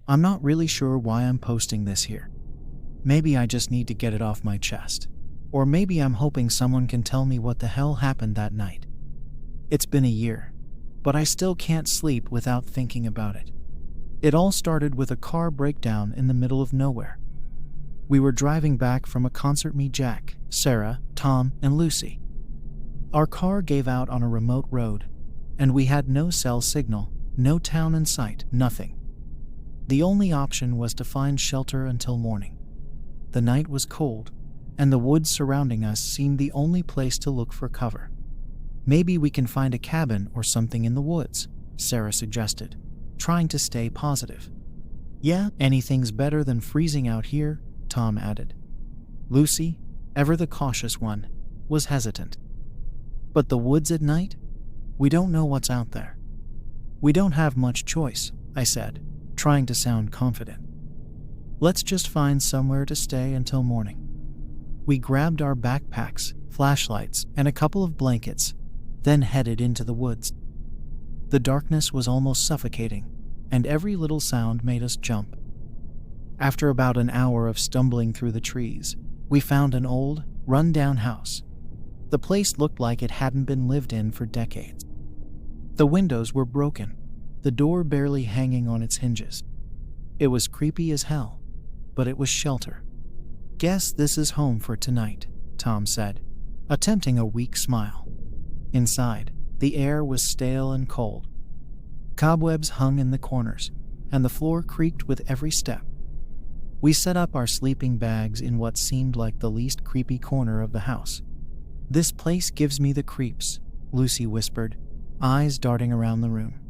I'm not really sure why I'm posting this here. Maybe I just need to get it off my chest. Or maybe I'm hoping someone can tell me what the hell happened that night. It's been a year, but I still can't sleep without thinking about it. It all started with a car breakdown in the middle of nowhere. We were driving back from a concert, me, Jack, Sarah, Tom, and Lucy. Our car gave out on a remote road, and we had no cell signal, no town in sight, nothing. The only option was to find shelter until morning. The night was cold, and the woods surrounding us seemed the only place to look for cover. Maybe we can find a cabin or something in the woods, Sarah suggested, trying to stay positive. Yeah, anything's better than freezing out here, Tom added. Lucy, ever the cautious one, was hesitant. But the woods at night? We don't know what's out there. We don't have much choice, I said, trying to sound confident. Let's just find somewhere to stay until morning. We grabbed our backpacks, flashlights, and a couple of blankets, then headed into the woods. The darkness was almost suffocating, and every little sound made us jump. After about an hour of stumbling through the trees, we found an old, run-down house. The place looked like it hadn't been lived in for decades. The windows were broken, the door barely hanging on its hinges. It was creepy as hell, but it was shelter. Guess this is home for tonight, Tom said, attempting a weak smile. Inside, the air was stale and cold. Cobwebs hung in the corners, and the floor creaked with every step. We set up our sleeping bags in what seemed like the least creepy corner of the house. This place gives me the creeps, Lucy whispered, eyes darting around the room.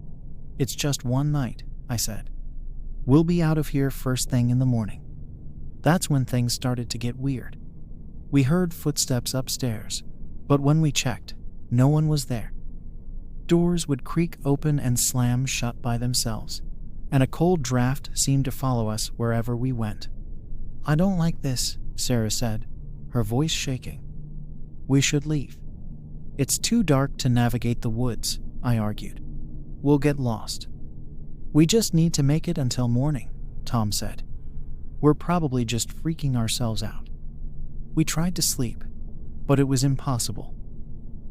It's just one night, I said. We'll be out of here first thing in the morning. That's when things started to get weird. We heard footsteps upstairs, but when we checked, no one was there. Doors would creak open and slam shut by themselves, and a cold draft seemed to follow us wherever we went. I don't like this, Sarah said, her voice shaking. We should leave. It's too dark to navigate the woods, I argued. We'll get lost. We just need to make it until morning, Tom said. We're probably just freaking ourselves out. We tried to sleep, but it was impossible.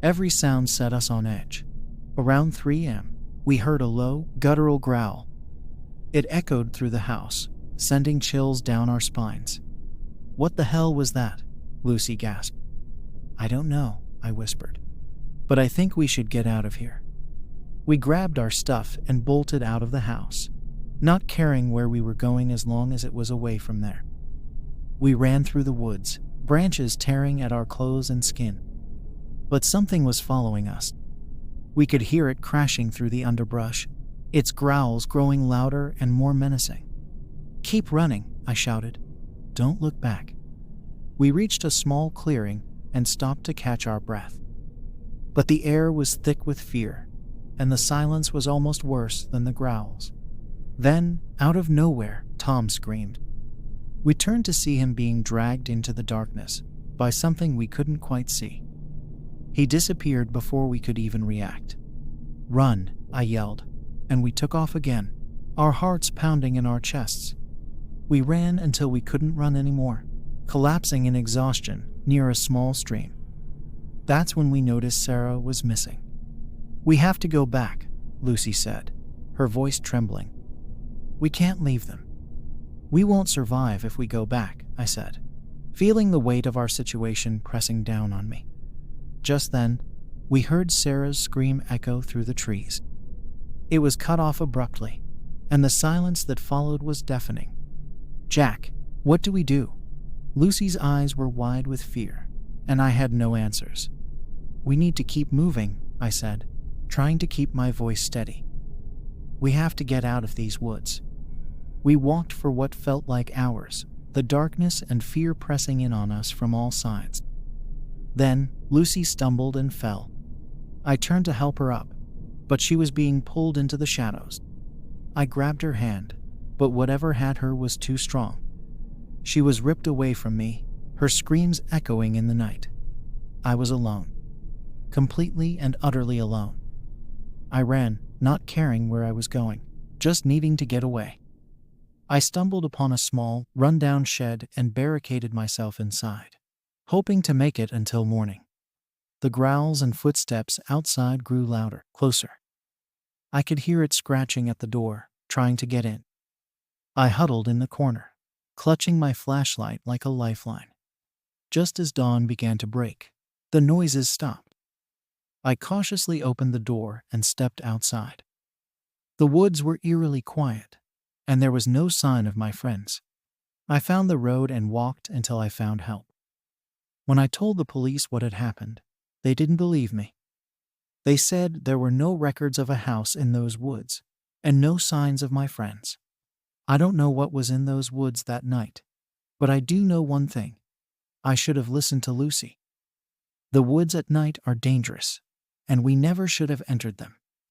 Every sound set us on edge. Around 3 a.m., we heard a low, guttural growl. It echoed through the house, sending chills down our spines. What the hell was that? Lucy gasped. I don't know, I whispered. But I think we should get out of here. We grabbed our stuff and bolted out of the house, not caring where we were going as long as it was away from there. We ran through the woods, branches tearing at our clothes and skin. But something was following us. We could hear it crashing through the underbrush, its growls growing louder and more menacing. Keep running, I shouted. Don't look back. We reached a small clearing and stopped to catch our breath. But the air was thick with fear, and the silence was almost worse than the growls. Then, out of nowhere, Tom screamed. We turned to see him being dragged into the darkness by something we couldn't quite see. He disappeared before we could even react. Run, I yelled, and we took off again, our hearts pounding in our chests. We ran until we couldn't run anymore, collapsing in exhaustion near a small stream. That's when we noticed Sarah was missing. We have to go back, Lucy said, her voice trembling. We can't leave them. We won't survive if we go back, I said, feeling the weight of our situation pressing down on me. Just then, we heard Sarah's scream echo through the trees. It was cut off abruptly, and the silence that followed was deafening. Jack, what do we do? Lucy's eyes were wide with fear, and I had no answers. We need to keep moving, I said, trying to keep my voice steady. We have to get out of these woods. We walked for what felt like hours, the darkness and fear pressing in on us from all sides. Then, Lucy stumbled and fell. I turned to help her up, but she was being pulled into the shadows. I grabbed her hand, but whatever had her was too strong. She was ripped away from me, her screams echoing in the night. I was alone. Completely and utterly alone. I ran, not caring where I was going, just needing to get away. I stumbled upon a small, run-down shed and barricaded myself inside, hoping to make it until morning. The growls and footsteps outside grew louder, closer. I could hear it scratching at the door, trying to get in. I huddled in the corner, clutching my flashlight like a lifeline. Just as dawn began to break, the noises stopped. I cautiously opened the door and stepped outside. The woods were eerily quiet, and there was no sign of my friends. I found the road and walked until I found help. When I told the police what had happened, they didn't believe me. They said there were no records of a house in those woods, and no signs of my friends. I don't know what was in those woods that night, but I do know one thing. I should have listened to Lucy. The woods at night are dangerous, and we never should have entered them.